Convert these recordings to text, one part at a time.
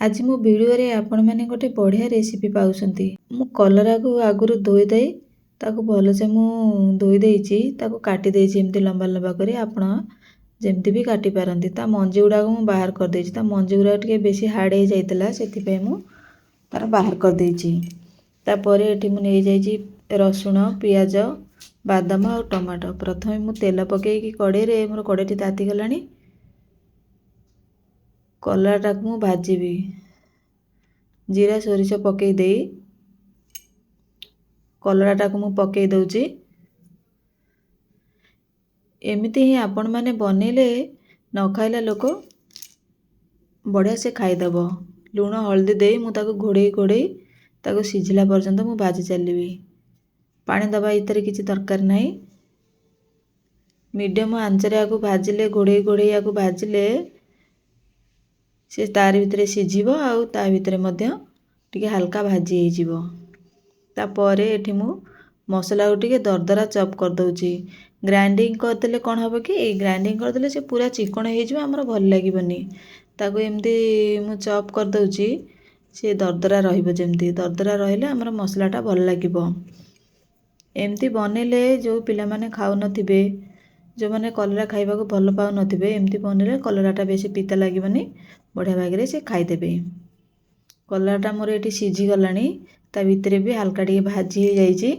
आज मो वीडियो रे आपण मैंने गोटे बढ़िया रेसिपी पाउछंती। मु कलरा को आगुरु धोई दे ताको भल से मु धोई देइची ताको काटी देइची एमती लंबा लंबा करी आपण जेमती भी काटी पारंती। ता मंजी गुडा को मु बाहर कर देइची। ता मंजी गुडा टिके बेसी हार्ड हे जाइतला सेति पे मु तार बाहर कर देइची। ता परे एठी मु नै जाइची रसुण पियाज बादाम और टमाटो। प्रथमे मु तेल पकेई की कड़े रे मोर कड़ेटी ताती गलानी कलराटा को मु भाजीबी। जीरा सोरिष पकई दे कलराटा को मु पकई दउची। एमिति ही आपण माने बनेले न खाइला लोक बढ़िया से खाइदब। लुण हल्दी दे मु ताको घोड़े घोड़े ताको सिझिला पर्यंत मु भाजी चलीबी। पानी दबा इतरे किछि दरकार नाही। मीडियम आंचरे आको भाजिले घोड़े घोड़े आको भाजिले से तार भितरे सिझिबो आउ ता भितरे मध्य टिके हल्का भाजी हे जिवो। ता परे एठी मु मसला को टिके दरदरा चॉप कर दउची। ग्राइंडिंग कर देले कोन हबो कि ग्राइंडिंग कर देले से पूरा चिकन हे जिवो हमर भल लागिबनी। ताको एमती मु चॉप कर दउची से दरदरा रहिबो। जेमती दरदरा रहिले हमर मसलाटा भल लागिबो। एमती बनेले जो पिला माने खाउ नथिबे जो माने कलरा खाइबा को भल पाउ नथिबे एमती बनेले कलराटा बेसी पिता लागिबनी बढ़िया भागरे से खाइ देबे। कलराटा मोर एठी सिझी गलानी ता भितरे भी हल्का टिके भाजी हे जाइची।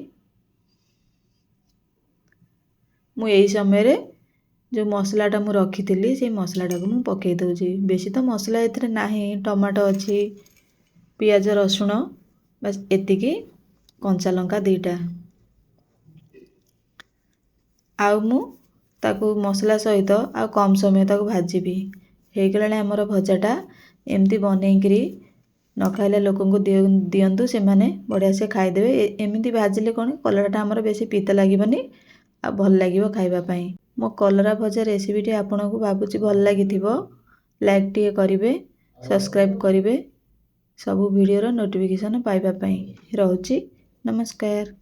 मु एई समय रे जो मसलाटा मु रखिथिली से मसलाटा को मु पकई दउची। बेसी तो मसला एथरे नाही टमाटो अछि पियाज रसुण बस एतिकी कंचा लंका दुईटा आउ मु ताको मसला सहित आ कम समय ताको भाजीबी। हे गलाने हमर भजाटा एमती बनेइकरी न खाइले लोकंको दियंतु से माने बढ़िया से खाइ देबे। एमिति भाजिले कोन कलराटा हमर बेसी पीता लागिबनी आ भल लागिबो खाइबा पई। मो कलरा भजा रेसिपीटी आपनको भाबुची भल लागिथिबो। लाइक टिके करिवे सब्सक्राइब करिवे सब वीडियो रो नोटिफिकेशन पाइबा पई। रहउची नमस्कार।